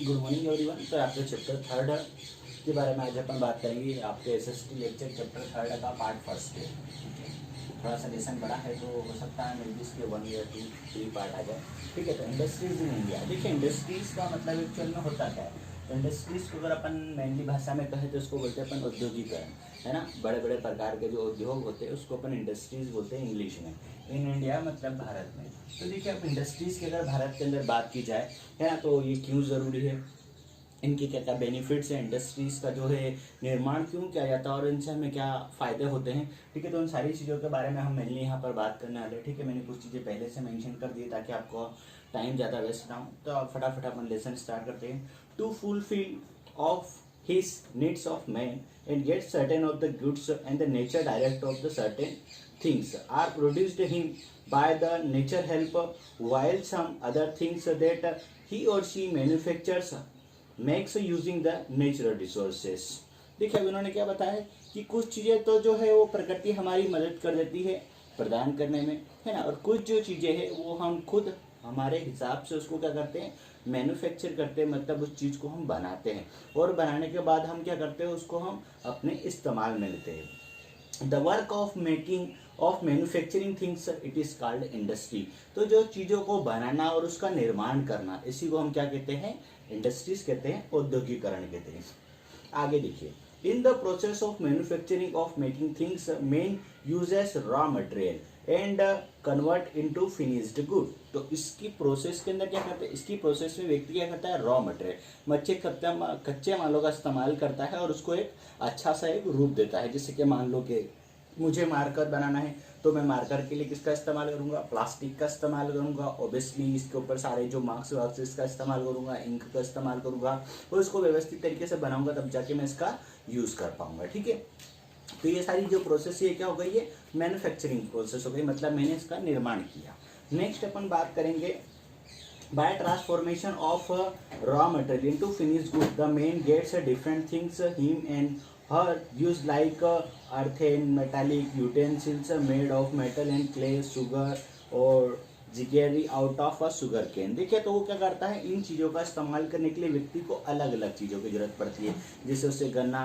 Good morning everyone. तो आपके chapter third के बारे में आज अपन बात करेंगे। आपके एसएसटी लेक्चर चैप्टर थर्ड का पार्ट फर्स्ट है। ठीक है, थोड़ा सा लेसन बड़ा है तो हो सकता है मे बी इसके 1 या 2 3 पार्ट आ जाए। ठीक है, तो इंडस्ट्रीज इन इंडिया। देखिए, इंडस्ट्रीज का मतलब एक्चुअल में होता क्या है। तो इंडस्ट्रीज को अगर अपन मेनली भाषा में कहें तो उसको बोलते हैं अपन औद्योगिकरण, है ना। बड़े बड़े प्रकार के जो उद्योग होते हैं उसको अपन इंडस्ट्रीज बोलते हैं इंग्लिश में। इन इंडिया मतलब भारत में। तो देखिए, अब इंडस्ट्रीज की अगर भारत के अंदर बात की जाए, है ना, तो ये क्यों ज़रूरी है, इनके क्या क्या बेनिफिट्स हैं, इंडस्ट्रीज का जो है निर्माण क्यों किया जाता है और इनसे हमें क्या फ़ायदे होते हैं। ठीक है, तो उन सारी चीज़ों के बारे में हम मेनली यहाँ पर बात करने वाले हैं। ठीक है, मैंने कुछ चीज़ें पहले से मेंशन कर दी ताकि आपको टाइम ज़्यादा वेस्ट ना हो। तो आप फटाफट अपन लेसन स्टार्ट करते हैं। To fulfil of his needs of man and yet certain of the goods and the nature direct of the certain things are produced him by the nature help, while some other things that he or she manufactures makes using the natural resources। देखिए, अब इन्होंने क्या बताया है कि कुछ चीज़ें तो जो है वो प्रकृति हमारी मदद कर देती है प्रदान करने में, है ना, और कुछ जो चीज़ें हैं वो हम खुद हमारे हिसाब से उसको क्या करते हैं, मैन्युफैक्चर करते हैं। मतलब उस चीज़ को हम बनाते हैं और बनाने के बाद हम क्या करते हैं, उसको हम अपने इस्तेमाल में लेते हैं। The work of making of manufacturing things it is called industry. तो जो चीज़ों को बनाना और उसका निर्माण करना, इसी को हम क्या कहते हैं, इंडस्ट्रीज कहते हैं, औद्योगिकरण कहते हैं। आगे देखिए, in the process of manufacturing of making things main uses raw material and convert into finished good. तो इसकी प्रोसेस के अंदर क्या करते हैं, इसकी प्रोसेस में व्यक्ति क्या करता है, रॉ मटेरियल कच्चे मालों का इस्तेमाल करता है और उसको एक अच्छा सा एक रूप देता है। जैसे कि मान लो कि मुझे मार्कर बनाना है तो मैं मार्कर के लिए किसका इस्तेमाल करूंगा, प्लास्टिक का इस्तेमाल करूंगा। ऑब्वियसली इसके ऊपर सारे जो मार्क्स वार्क्स इसका इस्तेमाल करूंगा, इंक का इस्तेमाल करूंगा और इसको व्यवस्थित तरीके से बनाऊंगा, तब जाके मैं इसका यूज़ कर पाऊंगा। ठीक है, तो ये सारी जो प्रोसेस है क्या हो गई, ये मैन्युफैक्चरिंग प्रोसेस हो गई, मतलब मैंने इसका निर्माण किया। नेक्स्ट अपन बात करेंगे by transformation of raw material into finished good the man gets different things him and her used like earthen metallic utensils made of metal and clay, sugar और jaggery out of a sugar cane. देखिए, तो वो क्या करता है, इन चीज़ों का इस्तेमाल करने के लिए व्यक्ति को अलग अलग चीज़ों की जरूरत पड़ती है। जैसे उसे गन्ना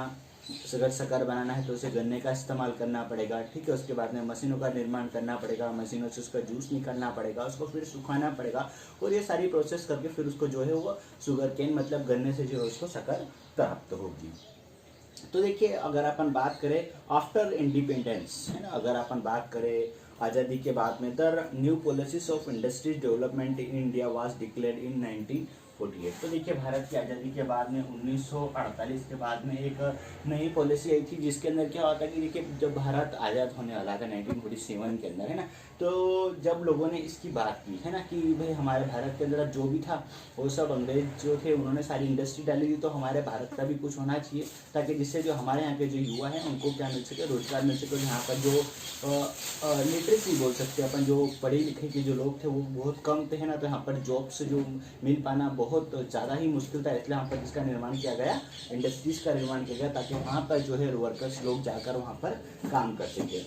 अगर शक्कर बनाना है तो उसे गन्ने का इस्तेमाल करना पड़ेगा। ठीक है, उसके बाद में मशीनों का निर्माण करना पड़ेगा, मशीनों से उसका जूस निकालना पड़ेगा, उसको फिर सुखाना पड़ेगा और ये सारी प्रोसेस करके फिर उसको जो है वो शुगर केन मतलब गन्ने से जो है उसको शक्कर प्राप्त होगी। तो देखिए, अगर अपन बात करें आफ्टर इंडिपेंडेंस, है ना, अगर अपन बात करें आज़ादी के बाद में, the new policies of industries development in India was declared इन 1948। तो देखिए, भारत की आज़ादी के बाद में 1948 के बाद में एक नई पॉलिसी आई थी जिसके अंदर क्या होता है कि देखिए, जब भारत आज़ाद होने वाला था 1947 के अंदर, है ना, तो जब लोगों ने इसकी बात की, है ना, कि भाई हमारे भारत के अंदर जो भी था वो सब अंग्रेज जो थे उन्होंने सारी इंडस्ट्री डाली थी, तो हमारे भारत का भी कुछ होना चाहिए ताकि जिससे जो हमारे यहाँ के जो युवा हैं उनको क्या मिल सके, रोजगार मिल सके। यहाँ पर जो लिटरेसी बोल सकते हैं अपन, जो पढ़े लिखे के जो लोग थे वो बहुत कम थे, है ना, तो यहाँ पर जॉब्स जो मिल पाना बहुत ज़्यादा ही मुश्किल था। इसलिए यहाँ पर इसका निर्माण किया गया, इंडस्ट्रीज का निर्माण किया गया ताकि वहाँ पर जो है वर्कर्स लोग जाकर वहाँ पर काम कर सके।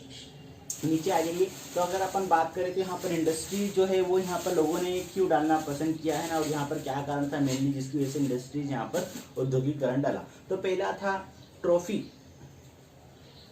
नीचे आ जाइए, तो अगर अपन बात करें तो यहाँ पर इंडस्ट्री जो है वो यहाँ पर लोगों ने क्यों डालना पसंद किया है ना, और यहाँ पर क्या कारण था मेनली जिसकी वजह से इंडस्ट्रीज यहाँ पर औद्योगिकरण डाला। तो पहला था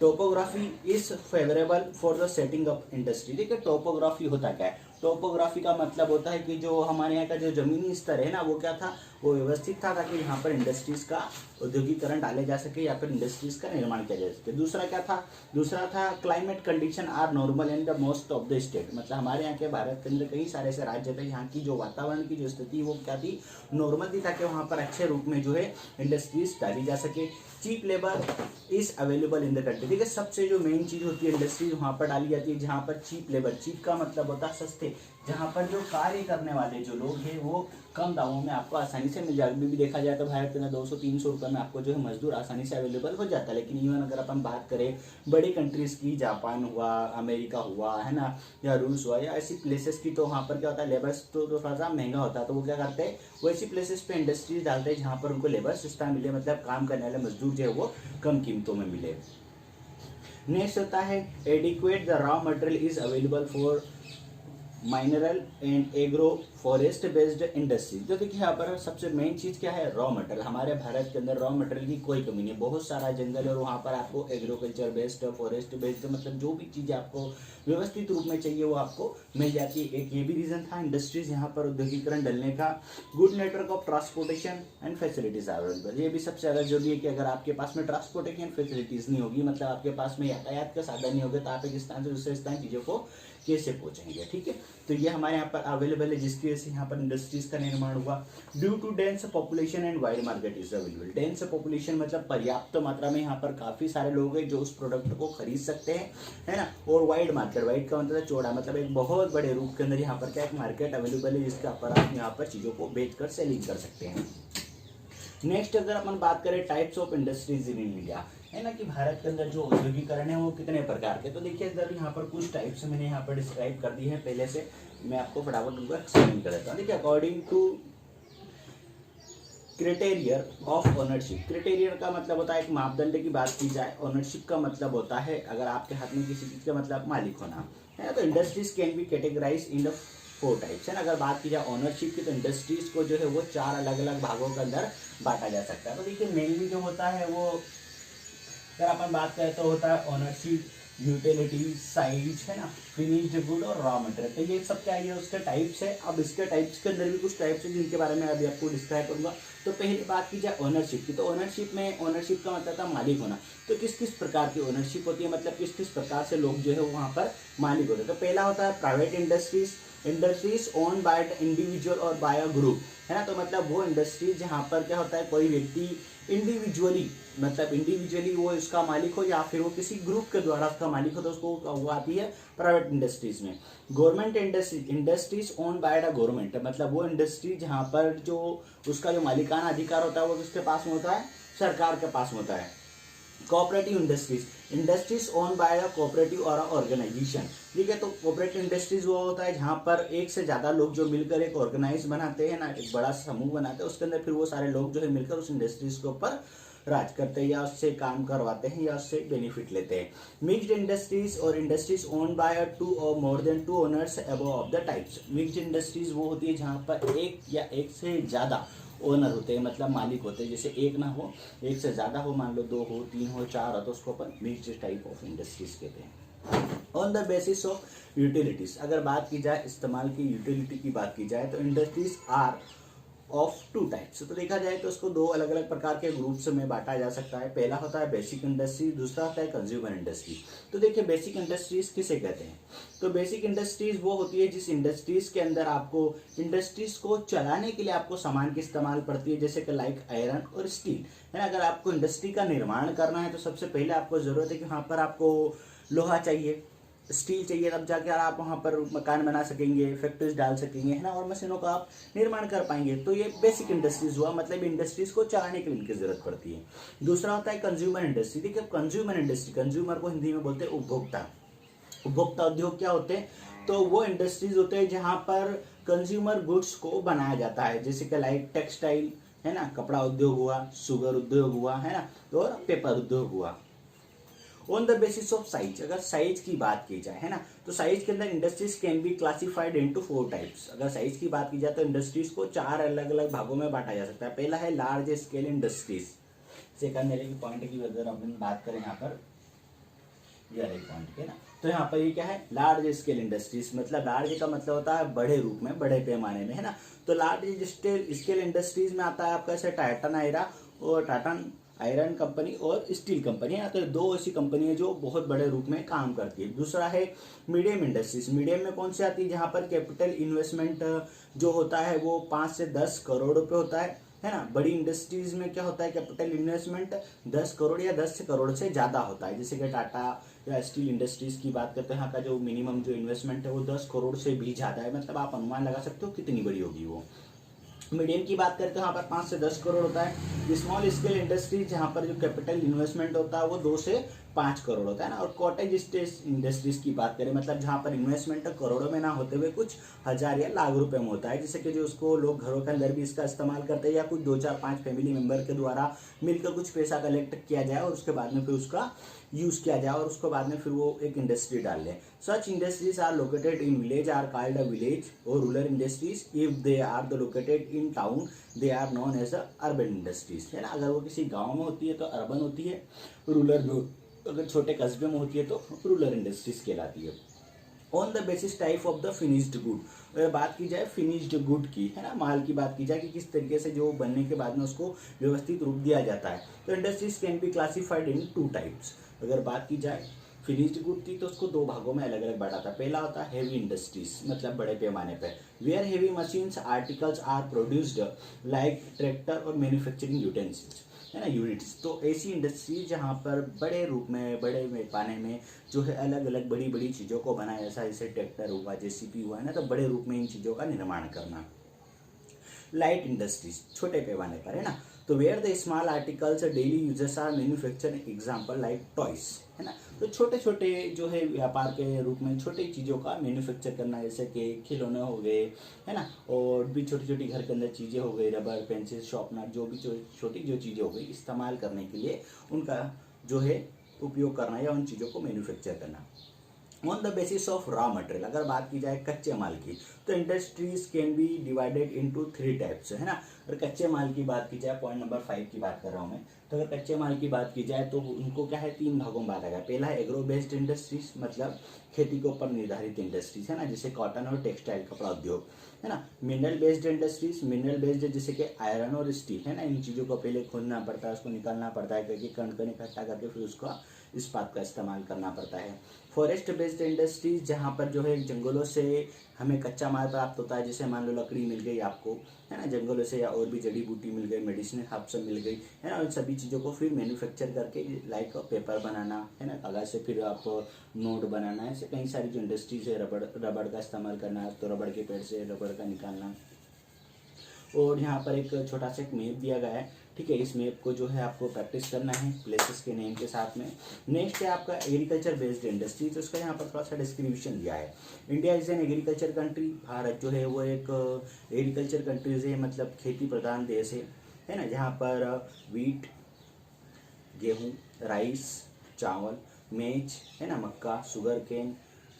topography is favourable for the setting up industry. देखिए, टोपोग्राफी होता क्या है, टोपोग्राफी का मतलब होता है कि जो हमारे यहाँ का जो जमीनी स्तर है ना वो क्या था, वो व्यवस्थित था ताकि यहाँ पर इंडस्ट्रीज का औद्योगिकरण डाले जा सके या फिर इंडस्ट्रीज का निर्माण किया जा सके। दूसरा क्या था, दूसरा था climate condition are normal in the most of the state. मतलब हमारे यहाँ के भारत के अंदर कई सारे ऐसे राज्य थे यहाँ की जो वातावरण की जो स्थिति वो क्या थी, नॉर्मल थी, ताकि वहाँ पर अच्छे रूप में जो है इंडस्ट्रीज डाली जा सके। Cheap labour is available in the country. ठीक है, सबसे जो मेन चीज़ होती है इंडस्ट्रीज वहाँ पर डाली जाती है जहाँ पर चीप लेबर, चीप का मतलब होता है सस्ते, जहाँ पर जो कार्य करने वाले जो लोग हैं वो कम दामों में आपको आसानी से मिल जाए। अभी भी देखा जाए तो भारत के अंदर 200-300 रुपये में आपको जो है मजदूर आसानी से अवेलेबल हो जाता है। लेकिन इवन अगर अपन बात करें बड़ी कंट्रीज़ की, जापान हुआ, अमेरिका हुआ, है ना, या रूस हुआ, या ऐसी प्लेसेस की, तो वहाँ पर क्या होता है, लेबर तो थोड़ा सा महंगा होता है। तो वो क्या करते हैं, वो ऐसी प्लेसेस पे इंडस्ट्रीज डालते हैं जहाँ पर उनको लेबर सस्ता मिले, मतलब काम करने वाले मजदूर जो है वो कम कीमतों में मिले। नेक्स्ट होता है adequate the raw material is available for mineral and agro forest based industry. तो देखिए यहाँ पर सबसे मेन चीज़ क्या है, रॉ मटेरियल। हमारे भारत के अंदर रॉ मटेरियल की कोई कमी नहीं, बहुत सारा जंगल है और वहाँ पर आपको एग्रीकल्चर बेस्ड, फॉरेस्ट बेस्ड, मतलब जो भी चीज़ें आपको व्यवस्थित रूप में चाहिए वो आपको मिल जाती है। एक ये भी रीज़न था इंडस्ट्रीज यहाँ पर औद्योगिकरण डलने का। Good network of transportation and facilities available, ये भी सबसे ज़्यादा जरूरी है कि अगर आपके पास में ट्रांसपोर्टेशन फैसिलिटीज़ नहीं होगी, मतलब आपके पास में यातायात का साधन नहीं होगा, तो आप एक स्थान से दूसरे स्थान चीज़ों को कैसे पहुंचेंगे। ठीक है, तो ये हमारे यहाँ पर अवेलेबल है, जिसकी वजह से यहाँ पर इंडस्ट्रीज का निर्माण हुआ। Due to dense population and wide market is available. Dense population मतलब पर्याप्त मात्रा में यहाँ पर काफी सारे लोग हैं जो उस प्रोडक्ट को खरीद सकते हैं, है ना। और वाइड मार्केट, वाइड का मतलब चौड़ा, मतलब एक बहुत बड़े रूप के अंदर यहाँ पर क्या एक मार्केट अवेलेबल है जिसके ऊपर आप यहाँ पर चीजों को बेचकर सेलिंग कर सकते हैं। नेक्स्ट अगर अपन बात करें types of industries in India, है ना, कि भारत के अंदर जो औद्योगिकरण है वो कितने प्रकार के। तो देखिए इधर यहाँ पर कुछ टाइप्स मैंने यहाँ पर डिस्क्राइब कर दी है पहले से, मैं आपको फटाफट उनको एक्सप्लेन कर देता हूँ। देखिए अकॉर्डिंग टू क्राइटेरियर ऑफ ओनरशिप, क्राइटेरियर का मतलब होता है एक मापदंड की बात की जाए, ओनरशिप का मतलब होता है अगर आपके हाथ में किसी चीज का मतलब मालिक होना, है ना। तो industries can be categorise in the 4 types, है ना। अगर बात की जाए ओनरशिप की तो इंडस्ट्रीज को जो है वो 4 अलग अलग भागों के अंदर बांटा जा सकता है। तो देखिए मेनली जो होता है वो अगर अपन बात करें तो होता है ओनरशिप, यूटिलिटी, साइज, है ना, फिनिश्ड गुड और रॉ मटेरियल। तो ये सब क्या है, ये उसके टाइप्स है। अब इसके टाइप्स के अंदर भी कुछ टाइप्स है जिनके बारे में अभी आपको डिस्क्राइब करूंगा। तो पहले बात की जाए ओनरशिप की, तो ओनरशिप में, ओनरशिप का मतलब था मालिक होना। तो किस किस प्रकार की ओनरशिप होती है, मतलब किस किस प्रकार से लोग जो है वहाँ पर मालिक होते हैं। तो पहला होता है private industries, industries own by the individual और बाय अ ग्रुप, है ना। तो मतलब वो इंडस्ट्री जहाँ पर क्या होता है कोई व्यक्ति इंडिविजुअली, मतलब इंडिविजुअली वो इसका मालिक हो या फिर वो किसी ग्रुप के द्वारा उसका मालिक हो, तो उसको वो आती है प्राइवेट इंडस्ट्रीज में। Government industry, industries own by the government, मतलब वो इंडस्ट्री जहाँ पर जो उसका जो मालिकाना अधिकार होता है वो किसके पास में होता है, सरकार के पास में होता है। Cooperative industries, industries own by a cooperative और ऑर्गेनाइजेशन, ठीक है। तो कोऑपरेटिव इंडस्ट्रीज वो होता है जहाँ पर एक से ज्यादा लोग जो मिलकर एक ऑर्गेनाइज बनाते हैं ना, एक बड़ा समूह बनाते हैं, उसके अंदर फिर वो सारे लोग जो है मिलकर उस इंडस्ट्रीज के ऊपर राज करते हैं या उससे काम करवाते हैं या उससे बेनिफिट लेते हैं। मिक्स्ड इंडस्ट्रीज और इंडस्ट्रीज ओन बाय 2 और more than 2 owners above of the types. Mixed industries वो होती है जहाँ पर एक या एक से ज्यादा ओनर होते हैं, मतलब मालिक होते हैं। जैसे एक ना हो, एक से ज्यादा हो, मान लो 2 हो, 3 हो, 4 हो, तो उसको अपन मिक्स्ड टाइप ऑफ इंडस्ट्रीज कहते हैं। On the basis of utilities, अगर बात की जाए इस्तेमाल की यूटिलिटी की बात की जाए तो इंडस्ट्रीज आर ऑफ 2 टाइप्स। तो देखा जाए तो उसको 2 अलग अलग प्रकार के ग्रुप्स में बांटा जा सकता है। पहला होता है बेसिक इंडस्ट्री, दूसरा होता है कंज्यूमर इंडस्ट्री। तो देखिए बेसिक इंडस्ट्रीज किसे कहते हैं, तो बेसिक इंडस्ट्रीज वो होती है जिस इंडस्ट्रीज के अंदर आपको इंडस्ट्रीज को चलाने के लिए आपको सामान की इस्तेमाल पड़ती है, जैसे कि लाइक आयरन और स्टील, है ना। अगर आपको इंडस्ट्री का निर्माण करना है तो सबसे पहले आपको जरूरत है कि वहाँ पर आपको लोहा चाहिए, स्टील चाहिए, तब जाके आप वहाँ पर मकान बना सकेंगे, फैक्ट्रीज डाल सकेंगे, है ना, और मशीनों का आप निर्माण कर पाएंगे। तो ये बेसिक इंडस्ट्रीज हुआ, मतलब इंडस्ट्रीज को चलाने के लिए इनकी जरूरत पड़ती है। दूसरा होता है कंज्यूमर इंडस्ट्री। देखिए कंज्यूमर इंडस्ट्री, कंज्यूमर को हिंदी में बोलते हैं उपभोक्ता। उपभोक्ता उद्योग क्या होते हैं, तो वो इंडस्ट्रीज होते हैं जहाँ पर कंज्यूमर गुड्स को बनाया जाता है, जैसे कि लाइक टेक्सटाइल, है ना, कपड़ा उद्योग हुआ, शुगर उद्योग हुआ, है ना, और पेपर उद्योग हुआ। On the basis of size, अगर साइज की बात की जाए, है ना, तो साइज के अंदर industries can be classified into 4 types. अगर साइज की बात की जाए तो इंडस्ट्रीज को 4 अलग अलग भागों में बांटा जा सकता है। पहला है लार्ज स्केल इंडस्ट्रीज, सेकंड मेरे की पॉइंट की अगर अपन बात करें यहाँ पर ये अलग पॉइंट के ना, तो यहाँ पर ये क्या है, लार्ज स्केल इंडस्ट्रीज, मतलब लार्ज का मतलब होता है बड़े रूप में, बड़े पैमाने में, है ना। तो लार्ज स्केल इंडस्ट्रीज में आता है आपका ऐसे टाइटन आयरन कंपनी और स्टील कंपनी, है ना। तो 2 ऐसी कंपनी है जो बहुत बड़े रूप में काम करती है। दूसरा है मीडियम इंडस्ट्रीज। मीडियम में कौन सी आती है, जहाँ पर कैपिटल इन्वेस्टमेंट जो होता है वो 5 से 10 करोड़ रुपए होता है ना। बड़ी इंडस्ट्रीज में क्या होता है, कैपिटल इन्वेस्टमेंट 10 करोड़ या 10 करोड़ से ज्यादा होता है। जैसे कि टाटा या स्टील इंडस्ट्रीज की बात करते हैं, यहाँ का जो मिनिमम जो इन्वेस्टमेंट है वो 10 करोड़ से भी ज्यादा है, मतलब आप अनुमान लगा सकते हो कितनी बड़ी होगी वो। मीडियम की बात करते हैं यहाँ पर 5 से 10 करोड़ होता है। स्मॉल स्केल इंडस्ट्री जहाँ पर जो कैपिटल इन्वेस्टमेंट होता है वो 2 से 5 करोड़ होता है ना। और कॉटेज इंडस्ट्रीज की बात करें, मतलब जहाँ पर इन्वेस्टमेंट करोड़ों में ना होते हुए कुछ हज़ार या लाख रुपए में होता है, जिससे कि जो उसको लोग घरों के अंदर भी इसका इस्तेमाल करते हैं, या कुछ 2 4 5 फैमिली मेंबर के द्वारा मिलकर कुछ पैसा कलेक्ट किया जाए और उसके बाद में फिर उसका यूज़ किया जाए और उसके बाद में फिर वो एक इंडस्ट्री डाल लें। Such industries are located in village are called a village और rural industries. If they are the located in town they are known as a urban industries, है ना। अगर वो किसी गाँव में होती है तो अर्बन होती है, रूरल में अगर छोटे कस्बे में होती है तो रूरल इंडस्ट्रीज कहलाती है। On the basis type of the finished good, अगर बात की जाए फिनिश्ड गुड की, है ना, माल की बात की जाए कि किस तरीके से जो बनने के बाद में उसको व्यवस्थित रूप दिया जाता है, तो industries can be classified in 2 types. अगर बात की जाए फिनिश्ड गुड की तो उसको 2 भागों में अलग अलग बांटा था। पहला होता है हेवी इंडस्ट्रीज, मतलब बड़े पैमाने पे, where heavy machines articles are produced like tractor और मैन्युफैक्चरिंग यूटेंसिल्स, है ना, यूनिट्स। तो ऐसी इंडस्ट्री जहाँ पर बड़े रूप में बड़े पैमाने में जो है अलग अलग बड़ी बड़ी चीज़ों को बनाया, जैसे ट्रैक्टर हुआ, जेसीबी हुआ, है ना, तो बड़े रूप में इन चीज़ों का निर्माण करना। लाइट इंडस्ट्रीज छोटे पैमाने पर, है ना, तो where the small articles daily uses are manufacture, example like toys, है ना, तो छोटे छोटे जो है व्यापार के रूप में छोटी चीज़ों का मैन्युफैक्चर करना, जैसे कि खिलौने हो गए, है ना, और भी छोटी छोटी घर के अंदर चीज़ें हो गई, रबर पेंसिल शॉर्पनर, जो भी छोटी जो चीज़ें हो गई इस्तेमाल करने के लिए उनका जो है उपयोग करना या उन चीज़ों को मैन्युफैक्चर करना। On the basis of raw material, अगर बात की जाए कच्चे माल की, तो industries can B divided into 3 types, है ना। अगर कच्चे माल की बात की जाए, पॉइंट नंबर 5 की बात कर रहा हूँ मैं, तो अगर कच्चे माल की बात की जाए तो उनको क्या है 3 भागों में बांटा गया। पहला है एग्रो बेस्ड इंडस्ट्रीज, मतलब खेती के ऊपर निर्धारित इंडस्ट्रीज, है ना, जैसे कॉटन और टेक्सटाइल कपड़ा उद्योग, है ना। Mineral based industries, mineral based जैसे कि आयरन और स्टील, है ना, इन चीज़ों को पहले खोदना पड़ता है, उसको निकालना पड़ता है, क्योंकि कण कण इकट्ठा करके फिर उसका इस्पात का इस्तेमाल करना पड़ता है। फॉरेस्ट बेस्ड इंडस्ट्रीज, जहाँ पर जो है जंगलों से हमें कच्चा माल प्राप्त होता है, जैसे मान लो लकड़ी मिल गई आपको, है ना, जंगलों से, या और भी जड़ी बूटी मिल गई, मेडिसिन हर्ब सब मिल गई, है ना, उन सभी चीज़ों को फिर मैन्युफैक्चर करके लाइक पेपर बनाना, है ना, कागज से फिर आप नोट बनाना, ऐसे कई सारी जो इंडस्ट्रीज है, रबड़ का इस्तेमाल करना, तो रबड़ के पेड़ से रबड़ का निकालना। और यहाँ पर एक छोटा सा एक मैप दिया गया है, ठीक है, इस मैप को जो है आपको प्रैक्टिस करना है प्लेसेस के नेम के साथ में। नेक्स्ट है आपका एग्रीकल्चर बेस्ड इंडस्ट्री, तो उसका यहाँ पर थोड़ा सा डिस्क्रिप्शन दिया है। India is an agriculture country, Bharat जो है वो एक एग्रीकल्चर कंट्रीज है, मतलब खेती प्रधान देश है ना, जहाँ पर वीट, गेहूँ, राइस, चावल, मेज, है ना, मक्का, शुगर केन,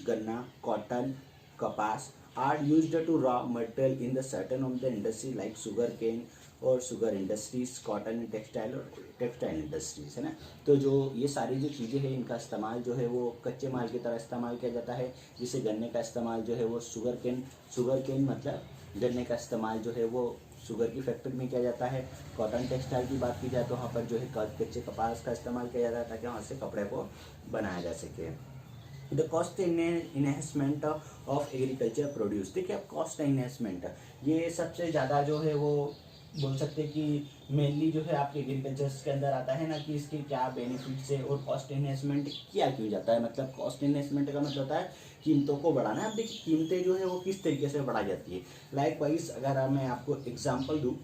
गन्ना, कॉटन, कपास are used to raw material in the certain of the industry like sugar cane और शुगर इंडस्ट्रीज, कॉटन टेक्सटाइल और टेक्सटाइल इंडस्ट्रीज, है ना। तो जो ये सारी जो चीज़ें हैं इनका इस्तेमाल जो है वो कच्चे माल की तरह इस्तेमाल किया जाता है। जैसे गन्ने का इस्तेमाल जो है वो शुगर केन मतलब गन्ने का इस्तेमाल जो है वो शुगर की फैक्ट्री में किया जाता है। कॉटन टेक्सटाइल की बात की जाए तो वहाँ पर जो है कच्चे कपास का इस्तेमाल किया जाता है, ताकि वहाँ से कपड़े को बनाया जा सके। The cost enhancement of agriculture produce, देखिए अब कॉस्ट इन्हेंसमेंट ये सबसे ज़्यादा जो है वो बोल सकते हैं कि मेनली जो है आपके एग्रीकल्चर के अंदर आता है ना, कि इसके क्या बेनिफिट्स है और कॉस्ट इन्हेंसमेंट किया क्यों जाता है। मतलब कॉस्ट इन्हेंसमेंट का मतलब होता है कीमतों को बढ़ाना है। अब देखिए कीमतें जो है वो किस तरीके से बढ़ाई जाती है। लाइक वाइज अगर मैं आपको एग्जाम्पल दूँ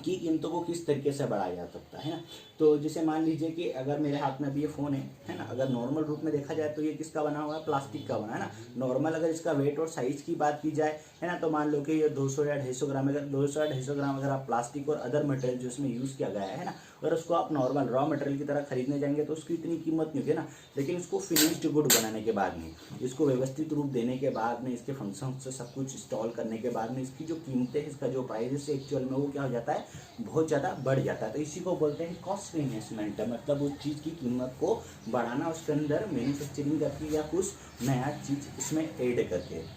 की कीमतों को किस तरीके से बढ़ाया जा सकता है ना, तो जैसे मान लीजिए कि अगर मेरे हाथ में अभी ये फ़ोन है ना, अगर नॉर्मल रूप में देखा जाए तो ये किसका बना हुआ है, प्लास्टिक का बना है ना। नॉर्मल अगर इसका वेट और साइज़ की बात की जाए, है ना, तो मान लो कि ये 200 या 250 ग्राम, अगर 200 या 250 ग्राम अगर आप प्लास्टिक और अदर मटेरियल जो इसमें यूज़ किया गया है ना, अगर उसको आप नॉर्मल रॉ मटेरियल की तरह खरीदने जाएंगे तो उसकी इतनी कीमत नहीं होगी ना। लेकिन इसको फिनिश्ड गुड बनाने के बाद में, इसको व्यवस्थित रूप देने के बाद में, इसके फंक्शन से सब कुछ इंस्टॉल करने के बाद में, इसकी जो कीमतें हैं, इसका जो प्राइस है एक्चुअल में वो क्या हो जाता है, बहुत ज़्यादा बढ़ जाता है। तो इसी को बोलते हैं कॉस्ट इन्वेस्टमेंट, मतलब उस चीज़ की कीमत को बढ़ाना, उसके अंदर मैन्युफैक्चरिंग करके या कुछ नया चीज़ इसमें ऐड करके।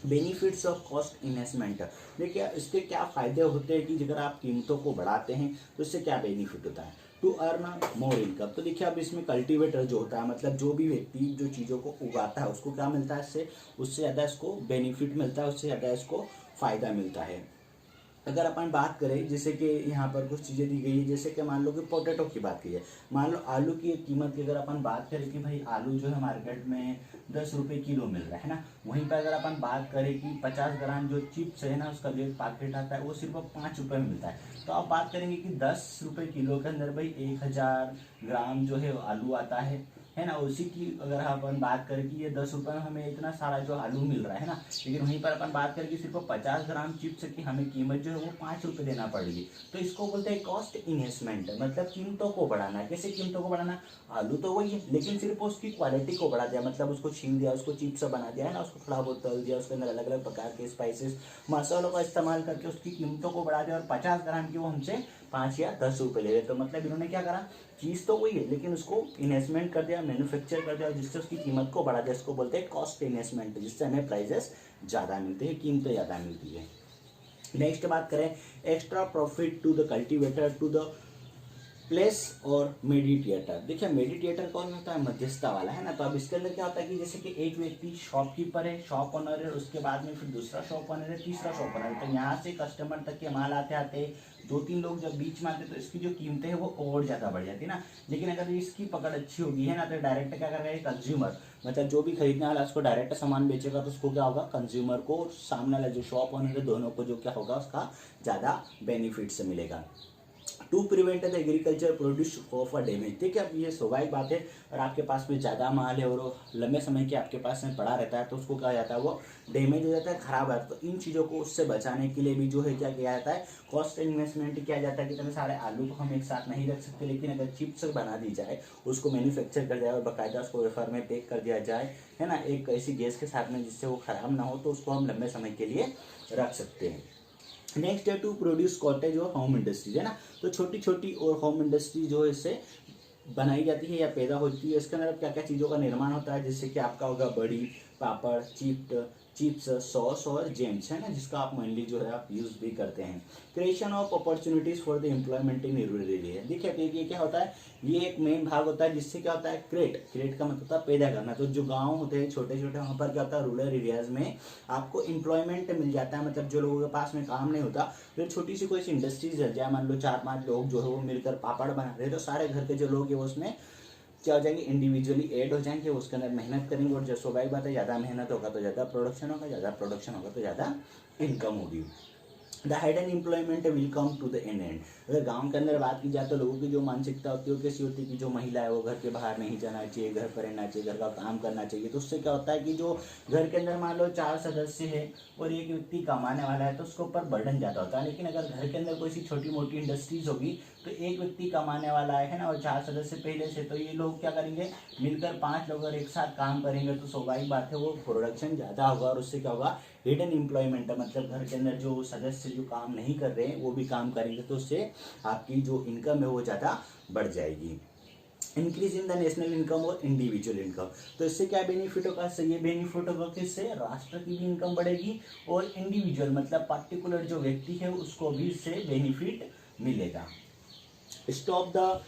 बेनिफिट्स ऑफ कॉस्ट इन्वेस्टमेंट, देखिए इसके क्या फ़ायदे होते हैं कि अगर आप कीमतों को बढ़ाते हैं तो इससे क्या बेनिफिट होता है। टू अर्न मोर इनकम, तो देखिए अब इसमें कल्टीवेटर जो होता है, मतलब जो भी व्यक्ति जो चीज़ों को उगाता है उसको क्या मिलता है, इससे उससे ज़्यादा इसको बेनिफिट मिलता है, उससे ज़्यादा इसको फ़ायदा मिलता है। अगर अपन बात करें जैसे कि यहाँ पर कुछ चीज़ें दी गई है, जैसे कि मान लो कि पोटैटो की बात की है, मान लो आलू की कीमत की अगर अपन बात करें कि भाई आलू जो है मार्केट में 10 रुपये किलो मिल रहा है ना, वहीं पर अगर अपन बात करें कि 50 ग्राम जो चिप्स है ना उसका जो एक पैकेट आता है वो सिर्फ 5 रुपये में मिलता है। तो आप बात करेंगे कि 10 रुपये किलो के अंदर भाई 1000 ग्राम जो है आलू आता है ना। उसी की अगर अपन बात करें कि ये 10 रुपये में हमें इतना सारा जो आलू मिल रहा है ना, लेकिन वहीं पर अपन बात करें कि सिर्फ 50 ग्राम चिप्स की हमें कीमत जो है वो 5 रुपये देना पड़ेगी। तो इसको बोलते हैं कॉस्ट इन्वेस्टमेंट, मतलब कीमतों को बढ़ाना। कैसे कीमतों को बढ़ाना? आलू तो वही है, लेकिन सिर्फ उसकी क्वालिटी को बढ़ा दिया, मतलब उसको छीन दिया, उसको चिप्स बना दिया है ना, उसको थोड़ा बहुत तल दिया, उसके अंदर अलग अलग प्रकार के स्पाइसेस मसालों का इस्तेमाल करके उसकी कीमतों को बढ़ा दिया, और 50 ग्राम की वो हमसे 5 या 10 रुपये ले रहे। तो मतलब इन्होंने क्या करा, चीज़ तो वही है लेकिन उसको इन्वेस्टमेंट कर दिया, मैन्युफैक्चर कर दिया, जिससे उसकी कीमत को बढ़ा दिया। इसको बोलते हैं कॉस्ट इन्वेस्टमेंट, जिससे हमें प्राइजेस ज़्यादा मिलते हैं, कीमतें ज़्यादा मिलती है। नेक्स्ट बात करें, extra profit to the cultivator to the place और मेडिटेटर। देखिए मेडिटेटर कौन होता है? मध्यस्थता वाला, है ना। तो अब इसके अंदर क्या होता है कि जैसे कि एक व्यक्ति शॉपकीपर है, शॉप ओनर है, उसके बाद में फिर दूसरा शॉप ओनर है, तीसरा शॉप ओनर है। तो यहाँ से कस्टमर तक के माल आते आते 2-3 लोग जब बीच में आते तो इसकी जो कीमतें हैं वो और ज़्यादा बढ़ जाती है ना। लेकिन अगर इसकी पकड़ अच्छी होगी है ना, तो डायरेक्ट क्या करेगा कंज्यूमर, मतलब जो भी खरीदने वाला उसको डायरेक्ट सामान बेचेगा, तो उसको क्या होगा, कंज्यूमर को और सामने वाला जो शॉप ओनर है, दोनों को जो क्या होगा उसका ज़्यादा बेनिफिट्स मिलेगा। To prevent the agriculture produce of a damage. ठीक है, अब ये स्वाभाविक बात है, और आपके पास में ज़्यादा माल है और लंबे समय के आपके पास में पड़ा रहता है तो उसको कहा जाता है वो डैमेज हो जाता है, खराब है। तो इन चीज़ों को उससे बचाने के लिए भी जो है क्या किया जाता है, कॉस्ट इन्वेस्टमेंट किया जाता है। कि इतने सारे आलू को हम एक साथ नहीं रख सकते, लेकिन अगर चिप्स बना दी जाए, उसको मैन्युफैक्चर कर जाए और बाकायदा उसको वेफर में पैक कर दिया जाए, है ना, एक ऐसी गैस के साथ में जिससे वो खराब ना हो, तो उसको हम लंबे समय के लिए रख सकते हैं। नेक्स्ट है टू प्रोड्यूस कॉटेज और होम इंडस्ट्रीज, है ना। तो छोटी छोटी और होम इंडस्ट्री जो है इससे बनाई जाती है या पैदा होती है। इसके अंदर क्या क्या चीज़ों का निर्माण होता है, जिससे कि आपका होगा बड़ी, पापड़, चिप्स, सॉस और जेम्स, है ना, जिसका आप मेनली जो है आप यूज़ भी करते हैं। Creation of opportunities for the employment in rural area. देखिए ये क्या होता है, ये एक मेन भाग होता है, जिससे क्या होता है, क्रिएट का मतलब होता है पैदा करना। तो जो गांव होते हैं छोटे छोटे, वहाँ पर क्या होता है, रूरल एरियाज में आपको एम्प्लॉयमेंट मिल जाता है, मतलब जो लोगों के पास में काम नहीं होता, फिर छोटी सी कोई सी इंडस्ट्रीज है, जहाँ मान लो 4-5 लोग जो है वो मिलकर पापड़ बना रहे हैं, तो सारे घर के जो लोग हैं वो उसमें क्या हो जाएंगे, इंडिविजुअली ऐड हो जाएंगे, उसके अंदर मेहनत करेंगे, और जो स्वाभाविक बात है ज़्यादा मेहनत होगा तो ज़्यादा प्रोडक्शन होगा, ज़्यादा प्रोडक्शन होगा तो ज़्यादा इनकम होगी। The hidden employment will come to the end. अगर गांव के अंदर बात की जाए तो लोगों की जो मानसिकता होती है वो कैसी होती है कि जो महिला है वो घर के बाहर नहीं जाना चाहिए, घर पर रहना चाहिए, घर का काम करना चाहिए। तो उससे क्या होता है कि जो घर के अंदर मान लो 4 सदस्य है और एक व्यक्ति कमाने वाला है, तो उसके ऊपर बर्डन ज़्यादा होता है। लेकिन अगर घर के अंदर कोई सी छोटी मोटी इंडस्ट्रीज होगी तो एक व्यक्ति कमाने वाला है ना, और 4 सदस्य पहले से, तो ये लोग क्या करेंगे, मिलकर 5 लोग अगर एक साथ काम करेंगे तो स्वाभाविक बात है वो प्रोडक्शन ज़्यादा होगा, और उससे क्या होगा, हिडन एम्प्लॉयमेंट, मतलब घर के अंदर जो सदस्य जो काम नहीं कर रहे हैं वो भी काम करेंगे, तो उससे आपकी जो इनकम है वो ज़्यादा बढ़ जाएगी। Increase in the national income और इंडिविजुअल इनकम। तो इससे क्या बेनिफिट होगा, ये बेनिफिट होगा कि इससे राष्ट्र की भी इनकम बढ़ेगी, और इंडिविजुअल मतलब पर्टिकुलर जो व्यक्ति है उसको भी इससे बेनिफिट मिलेगा। Stop the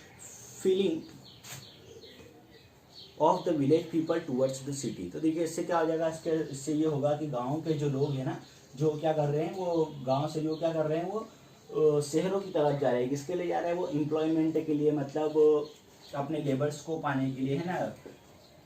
feeling of the village people towards the city. तो देखिए इससे क्या हो जाएगा, इससे ये होगा कि गाँव के जो लोग हैं ना, जो क्या कर रहे हैं, वो गाँव से जो क्या कर रहे हैं वो शहरों की तरफ जा रहे हैं। किसके लिए जा रहे हैं, वो एम्प्लॉयमेंट के लिए, मतलब अपने लेबर्स को पाने के लिए, है ना,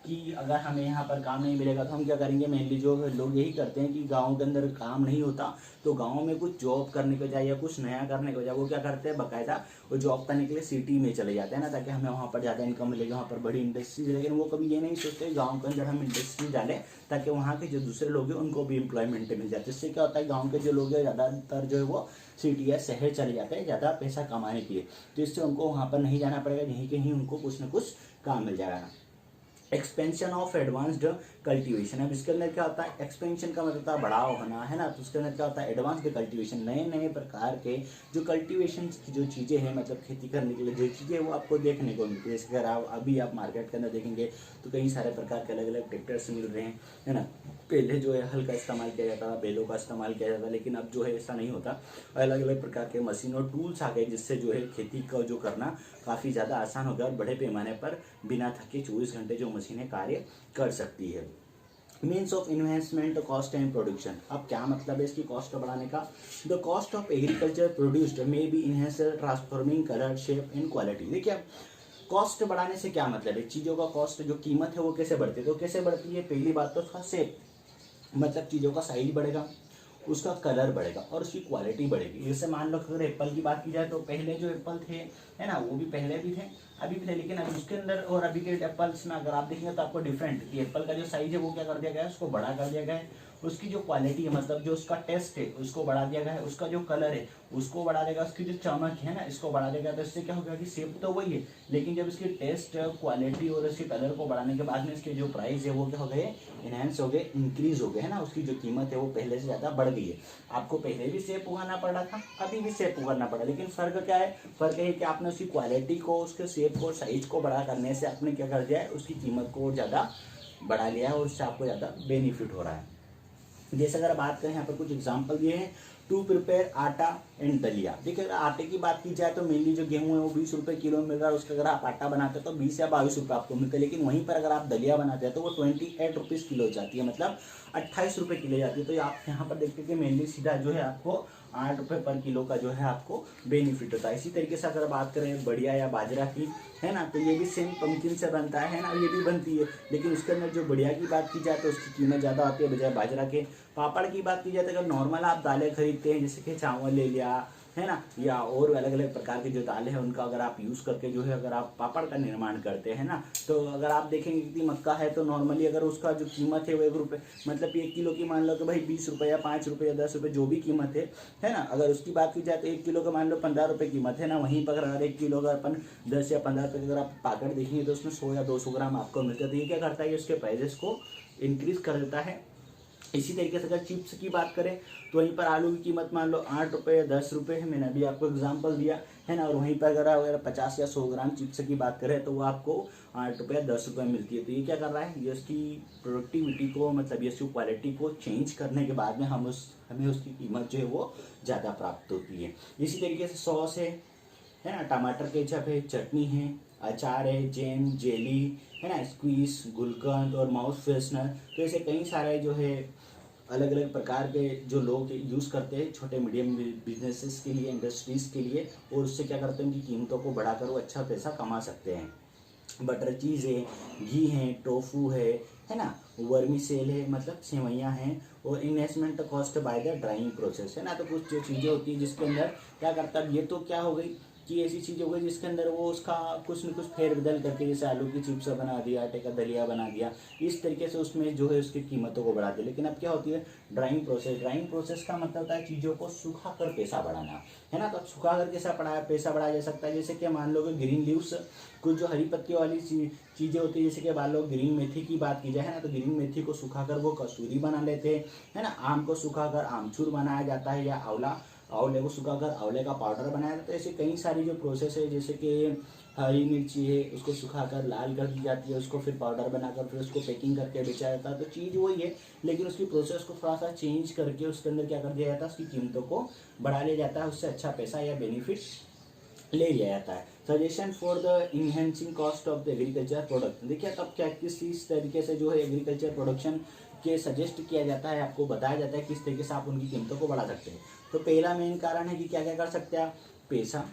कि अगर हमें यहाँ पर काम नहीं मिलेगा तो हम क्या करेंगे। मेनली जो लोग यही करते हैं कि गांव के अंदर काम नहीं होता तो गांव में कुछ जॉब करने के बजाय या कुछ नया करने के बजाय वो क्या करते हैं, बाकायदा वो जॉब करने के लिए सिटी में चले जाते हैं ना, ताकि हमें वहाँ पर ज़्यादा इनकम मिलेगी, वहाँ पर बड़ी इंडस्ट्रीज। लेकिन वो कभी ये नहीं सोचते गाँव के अंदर हम इंडस्ट्री डालें ताकि वहाँ के जो दूसरे लोग हैं उनको भी एम्प्लॉयमेंट मिल जाए। इससे क्या होता है, गाँव के जो लोग हैं ज़्यादातर जो है वो सिटी या शहर चले जाते हैं ज़्यादा पैसा कमाने के लिए, तो इससे उनको वहाँ पर नहीं जाना पड़ेगा, यहीं कहीं उनको कुछ ना कुछ काम मिल जाएगा। Expansion of advanced cultivation. अब इसके अंदर क्या होता है, एक्सपेंशन का मतलब होता है बढ़ाव होना, है ना। तो उसके अंदर क्या होता है, एडवांस्ड कल्टीवेशन, नए नए प्रकार के जो कल्टीवेशन की जो चीज़ें हैं, मतलब खेती करने के लिए जो चीज़ें वो आपको देखने को मिलती है। जैसे अगर आप अभी आप मार्केट के अंदर देखेंगे तो कई सारे प्रकार के अलग अलग ट्रैक्टर्स मिल रहे हैं, है ना। पहले जो है हल का इस्तेमाल किया जाता था, बैलों का इस्तेमाल किया जाता था, लेकिन अब जो है ऐसा नहीं होता। अलग अलग प्रकार के मशीन और टूल्स आ गए, जिससे जो है खेती का जो करना काफ़ी ज़्यादा आसान हो गया, और बड़े पैमाने पर बिना थके 24 घंटे जो मशीनें कार्य कर सकती है। Means of investment cost and production. अब क्या मतलब है इसकी कॉस्ट बढ़ाने का? The cost of agriculture produced may be enhance transforming colour shape and quality. देखिए अब कॉस्ट बढ़ाने से क्या मतलब है, चीज़ों का कॉस्ट जो कीमत है वो कैसे बढ़ती है, तो कैसे बढ़ती है? पहली बात तो उसका शेप, मतलब चीज़ों का साइज बढ़ेगा, उसका कलर बढ़ेगा और उसकी क्वालिटी बढ़ेगी। जैसे मान लो अगर एप्पल की बात की जाए तो पहले जो एप्पल थे है ना, वो भी पहले भी थे अभी भी थे, लेकिन अब उसके अंदर और अभी के एप्पल्स में अगर आप देखेंगे तो आपको डिफरेंट कि एप्पल का जो साइज है वो क्या कर दिया गया है, उसको बड़ा कर दिया गया है। उसकी जो क्वालिटी है, मतलब जो उसका टेस्ट है उसको बढ़ा दिया गया है, उसका जो कलर है उसको बढ़ा देगा, उसकी जो चमक है ना इसको बढ़ा देगा। तो इससे क्या होगा कि शेप तो वही है, लेकिन जब इसकी टेस्ट क्वालिटी और इसके कलर को बढ़ाने के बाद में इसके जो प्राइस है वो क्या हो गए, इनहेंस हो गए, इंक्रीज हो गए, है ना। उसकी जो कीमत है वो पहले से ज़्यादा बढ़ गई है। आपको पहले भी शेप उगाना पड़ रहा था, अभी भी शेप उगाना पड़ा, लेकिन फ़र्क क्या है? फ़र्क है कि आपने उसकी क्वालिटी को, उसके शेप को, साइज को बड़ा करने से आपने क्या कर दिया है, उसकी कीमत को ज़्यादा बढ़ा लिया है और उससे आपको ज़्यादा बेनिफिट हो रहा है। जैसे अगर बात करें यहाँ पर कुछ एग्जांपल दिए हैं, टू प्रिपेयर आटा एंड दलिया। देखिए अगर आटे की बात की जाए तो मेनली जो गेहूं है वो 20 रुपये किलो मिल रहा है, उसका अगर आप आटा बनाते हैं तो 20 या 22 रुपये आपको मिलते हैं, लेकिन वहीं पर अगर आप दलिया बनाते हैं तो वो 28 रुपीज़ किलो जाती है, मतलब 28 रुपये किलो जाती है। तो आप यहाँ पर देखते हैं कि मेनली सीधा जो है आपको 8 रुपये पर किलो का जो है आपको बेनिफिट होता है। इसी तरीके से अगर बात करें बढ़िया या बाजरा की, है ना, तो ये भी सेम पंकिन से बनता है ना, ये भी बनती है, लेकिन उसके अंदर जो बढ़िया की बात की जाए तो उसकी कीमत ज़्यादा आती है बजाय बाजरा के। पापड़ की बात की जाए तो अगर नॉर्मल आप दालें खरीदते हैं, जैसे कि चावल ले लिया, है ना, या और अलग अलग प्रकार की जो दालें हैं उनका अगर आप यूज़ करके जो है अगर आप पापड़ का निर्माण करते हैं ना, तो अगर आप देखेंगे कि मक्का है तो नॉर्मली अगर उसका जो कीमत है वो 1 रुपये, मतलब 1 किलो की मान लो कि भाई 20 रुपये या 5 रुपये या 10 रुपये जो भी कीमत है ना, अगर उसकी बात की जाए तो 1 किलो का मान लो 15 रुपये कीमत है ना। वहीं पर अगर 1 किलो का अपन 10 या 15 रुपये अगर आप पैकेट देखेंगे तो उसमें 100 या 200 ग्राम आपको मिलता है। तो ये क्या करता है, उसके प्राइजेस को इंक्रीज कर देता है। इसी तरीके से अगर चिप्स की बात करें तो वहीं पर आलू की कीमत मान लो 8 रुपये या 10 रुपये है, मैंने अभी आपको एग्जांपल दिया है ना, और वहीं पर अगर 50 या 100 ग्राम चिप्स की बात करें तो वो आपको 8 रुपये या 10 रुपये मिलती है। तो ये क्या कर रहा है, ये उसकी प्रोडक्टिविटी को, मतलब ये उसकी क्वालिटी को चेंज करने के बाद में हमें उसकी कीमत जो है वो ज़्यादा प्राप्त होती है। इसी तरीके से सॉस है ना, टमाटर केचप है, चटनी है, अचार है, जैम, जेली, है ना, स्क्वीज, गुलकंद और माउथ फ्रेशनर। तो ऐसे कई सारे जो है अलग अलग प्रकार के जो लोग यूज़ करते हैं छोटे मीडियम बिजनेसेस के लिए, इंडस्ट्रीज़ के लिए, और उससे क्या करते हैं उनकी कीमतों को बढ़ाकर वो अच्छा पैसा कमा सकते हैं। बटर चीज़ है, घी है, टोफू है ना, वर्मी सेल है, मतलब सेवैयाँ हैं, और investment cost by the drawing process, है ना। तो कुछ जो चीज़ें होती हैं जिसके अंदर क्या करता है, ये तो क्या हो गई कि ऐसी चीज़ हो गई जिसके अंदर वो उसका कुछ न कुछ फेर बदल करके, जैसे आलू की चिप्स बना दिया, आटे का दलिया बना दिया, इस तरीके से उसमें जो है उसकी कीमतों को बढ़ा दिया। लेकिन अब क्या होती है ड्राइंग प्रोसेस का मतलब होता है चीज़ों को सुखा कर पैसा बढ़ाना, है ना। तो अब सुखा कर कैसा पैसा बढ़ाया जा सकता है, जैसे कि मान लो कि ग्रीन लीव्स, कुछ जो हरी पत्ती वाली चीज़ें होती है, जैसे कि मान लो ग्रीन मेथी की बात की जाए, है ना, तो ग्रीन मेथी को सुखाकर वो कसूरी बना लेते हैं, है ना। आम को सुखाकर आमचूर बनाया जाता है, या आंवले को सुखाकर आंवले का पाउडर बनाया जाता है। ऐसे कई सारी जो प्रोसेस है, जैसे कि हरी मिर्ची है उसको सुखाकर लाल कर दी जाती है, उसको फिर पाउडर बनाकर फिर उसको पैकिंग करके बेचा जाता है। तो चीज़ वही है, लेकिन उसकी प्रोसेस को थोड़ा सा चेंज करके उसके अंदर क्या कर दिया जाता है, उसकी कीमतों को बढ़ा लिया जाता है, उससे अच्छा पैसा या बेनिफिट ले लिया जाता है। Suggestion for the enhancing cost of the agriculture product. देखिए तब क्या किस तरीके से जो है एग्रीकल्चर प्रोडक्शन के सजेस्ट किया जाता है, आपको बताया जाता है किस तरीके से आप उनकी कीमतों को बढ़ा सकते हैं। तो पहला मेन कारण है कि क्या क्या कर सकते हैं आप, पैसा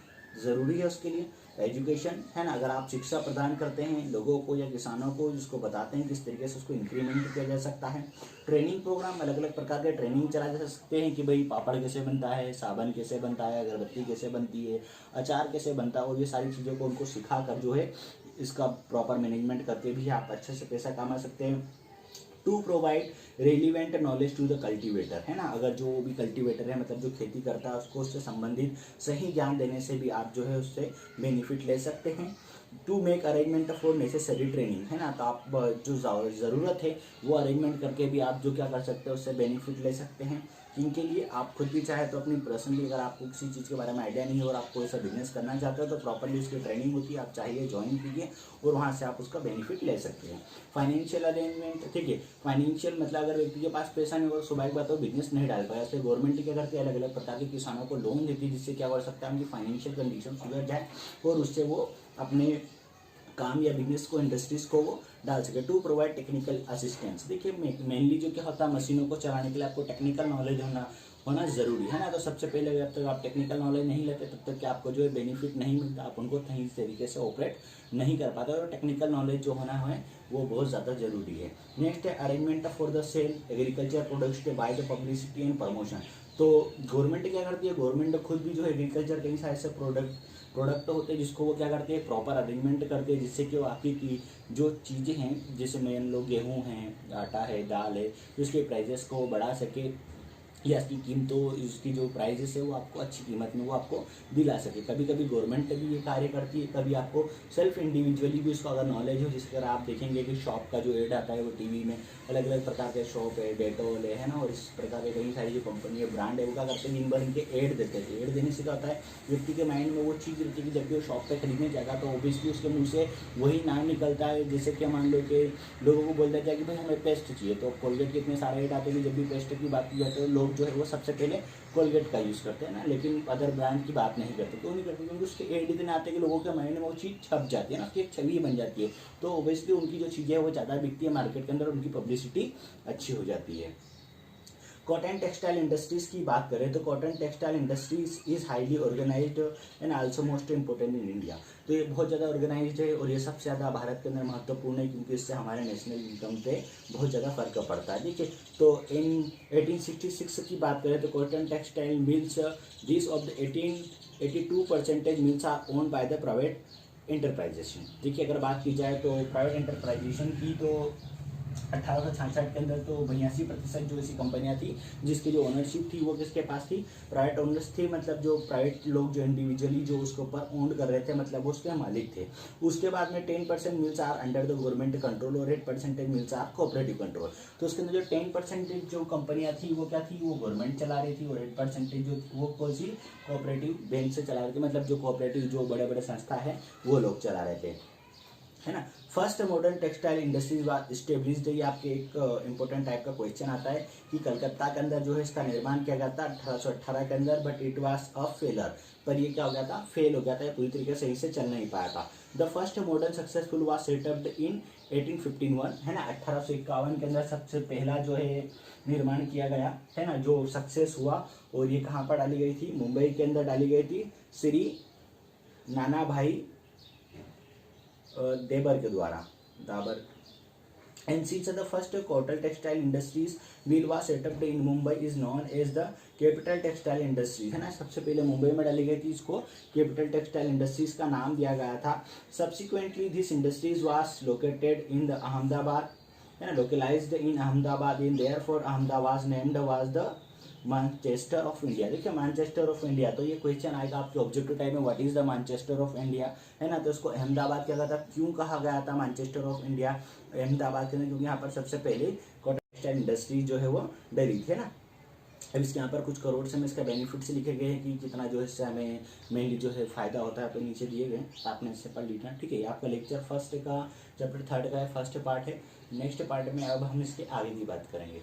ज़रूरी है उसके लिए, एजुकेशन, है ना, अगर आप शिक्षा प्रदान करते हैं लोगों को या किसानों को, जिसको बताते हैं किस तरीके से उसको इंक्रीमेंट किया जा सकता है। ट्रेनिंग प्रोग्राम, अलग अलग प्रकार के ट्रेनिंग चला जा सकते हैं कि भाई पापड़ कैसे बनता है, साबन कैसे बनता है, अगरबत्ती कैसे बनती है, अचार कैसे बनता है, और ये सारी चीज़ों को उनको सिखा कर जो है इसका प्रॉपर मैनेजमेंट करके भी आप अच्छे से पैसा कमा सकते हैं। To provide relevant knowledge to the cultivator, है ना, अगर जो भी कल्टिवेटर है मतलब जो खेती करता है उसको उससे संबंधित सही ज्ञान देने से भी आप जो है उससे बेनिफिट ले सकते हैं। To make arrangement for necessary training, है ना, तो आप जो ज़रूरत है वो अरेंजमेंट करके भी आप जो क्या कर सकते हैं उससे बेनिफिट ले सकते हैं। इनके लिए आप खुद भी चाहे तो अपनी पर्सनली, अगर आपको किसी चीज़ के बारे में आइडिया नहीं है और आपको ऐसा बिजनेस करना चाहते हो तो प्रॉपरली उसकी ट्रेनिंग होती है, आप चाहिए ज्वाइन कीजिए और वहाँ से आप उसका बेनिफिट ले सकते हैं। फाइनेंशियल अरेंजमेंट, ठीक है, फाइनेंशियल मतलब अगर व्यक्ति के पास पैसा नहीं होगा स्वाभाविक बात हो बिजनेस नहीं डाल पाएगा, इसलिए गवर्नमेंट क्या करती है अलग अलग प्रकार के किसानों को लोन देती है, जिससे क्या कर सकता है उनकी फाइनेंशियल कंडीशन सुधर जाए और उससे वो अपने काम या बिजनेस को, इंडस्ट्रीज को वो डाल सके। टू प्रोवाइड टेक्निकल असिस्टेंस, देखिए मेनली जो क्या होता है, मशीनों को चलाने के लिए आपको टेक्निकल नॉलेज होना ज़रूरी है ना। तो सबसे पहले जब तक आप टेक्निकल नॉलेज नहीं लेते तब तक कि आपको जो है बेनिफिट नहीं मिलता, आप उनको सही तरीके से ऑपरेट नहीं कर पाते। और टेक्निकल नॉलेज जो होना है वो बहुत ज़्यादा ज़रूरी है। नेक्स्ट है arrangement for the sale agriculture products के by the publicity and promotion. तो गवर्नमेंट क्या करती है, गवर्नमेंट खुद भी जो है एग्रीकल्चर कई सारे ऐसे प्रोडक्ट होते हैं जिसको वो क्या करते हैं, प्रॉपर अरेंजमेंट करते हैं, जिससे कि वो आपकी की जो चीज़ें हैं, जैसे मान लो गेहूँ हैं, आटा है, दाल है, तो उसके प्राइजेस को बढ़ा सके या इसकी कीमतों, इसकी जो प्राइजेस है वो आपको अच्छी कीमत में वो आपको दिला सके। कभी कभी गवर्नमेंट भी ये कार्य करती है, कभी आपको सेल्फ इंडिविजुअली भी उसका अगर नॉलेज हो। जिस तरह आप देखेंगे कि शॉप का जो एड आता है वो टीवी में, अलग अलग प्रकार के शॉप है, डेटोल है ना, और इस प्रकार के कई सारी जो कंपनी है, ब्रांड है, वो क्या करते हैं, दिन भर इनके एड देते थे। एड देने से क्या होता है, व्यक्ति के माइंड में वो चीज़ रहती है कि जब भी वो शॉप पर खरीदने जाएगा तो ऑब्वियसली उसके मुँह से वही नाम निकलता है। जैसे कि मान लो कि लोगों को बोल देता है कि भाई हमें पेस्ट चाहिए, तो कोलगेट के इतने सारे एड आते हैं कि जब भी पेस्ट की बात की जाती है तो लोग जो है वो सबसे पहले कोलगेट का यूज़ करते हैं ना, लेकिन अदर ब्रांड की बात नहीं करते। क्यों नहीं करते, क्योंकि उसके एड इतने आते हैं कि लोगों के माइंड में वो चीज़ छप जाती है ना, उसकी एक छवि बन जाती है। तो ओबियसली उनकी जो चीज़ें हैं वो ज़्यादा बिकती है मार्केट के अंदर, उनकी पब्लिसिटी अच्छी हो जाती है। कॉटन टेक्सटाइल इंडस्ट्रीज की बात करें तो cotton textile industries is highly organised and also most important in India. तो ये बहुत ज़्यादा ऑर्गेनाइज्ड है और ये सबसे ज़्यादा भारत के अंदर महत्वपूर्ण है, क्योंकि इससे हमारे नेशनल इनकम पे बहुत ज़्यादा फर्क पड़ता है। देखिए, तो इन 1866 की बात करें तो cotton textile mills, this of the 82% mills are owned by the private enterprisation. देखिए, अगर बात की जाए तो प्राइवेट एंटरप्राइजेशन की, तो 1866 के अंदर तो 82% जो ऐसी कंपनियां थी जिसकी जो ओनरशिप थी वो किसके पास थी, प्राइवेट ओनर्स थे। मतलब जो प्राइवेट लोग जो इंडिविजुअली जो उसके ऊपर ओन कर रहे थे, मतलब वो उसके मालिक थे। उसके बाद में 10% mills are under the government control और 8% मिल्स आर कोऑपरेटिव कंट्रोल। तो उसके अंदर जो 10% जो कंपनियां थी वो क्या थी, वो गवर्नमेंट चला रही थी, और 8% जो वो कौन सी, कोऑपरेटिव बैंक से चला रहे थे। मतलब जो कोऑपरेटिव जो बड़े बड़े संस्था है वो लोग चला रहे थे, है ना। First modern textile industries was established. ये आपके एक इंपॉर्टेंट टाइप का क्वेश्चन आता है कि कलकत्ता के अंदर जो है इसका निर्माण किया गया था 1818 के अंदर, but it was a failure. पर ये क्या हो गया था, फेल हो गया था, पूरी तरीके से सही से चल नहीं पाया था। The first modern successful was set up in 1851, है ना। 1851 के अंदर सबसे पहला जो है निर्माण किया गया, है ना, जो सक्सेस हुआ। और ये कहाँ पर डाली गई थी, मुंबई के अंदर डाली गई थी, श्री नाना भाई देबर के द्वारा, दाबर। And since the first cotton textile industries mill was set up in Mumbai is known as the capital textile industries, है ना। सबसे पहले मुंबई में डाली गई थी, इसको कैपिटल टेक्सटाइल इंडस्ट्रीज का नाम दिया गया था। Subsequently this industries was located in the Ahmedabad, है ना, localised in Ahmedabad, in therefore Ahmedabad named was the Manchester of India. देखिए, मैनचेस्टर ऑफ इंडिया, तो ये क्वेश्चन आएगा आपके ऑब्जेक्टिव टाइप में, what is the Manchester of India, है ना। तो उसको अहमदाबाद क्या था, क्यों कहा गया था मैनचेस्टर ऑफ इंडिया अहमदाबाद के अंदर, क्योंकि यहाँ पर सबसे पहले कॉटन टेक्सटाइल इंडस्ट्री जो है वो डली थी, है ना। अब इसके यहाँ पर कुछ करोड़ से में इसका बेनिफिट से लिखे गए हैं कि कितना जो है इससे हमें मेनली जो है फायदा होता है, तो नीचे दिए गए, आपने इससे पढ़ लीजिए, ठीक है। आपका लेक्चर फर्स्ट का चैप्टर 3 का है, फर्स्ट पार्ट है। नेक्स्ट पार्ट में अब हम इसके आगे की बात करेंगे।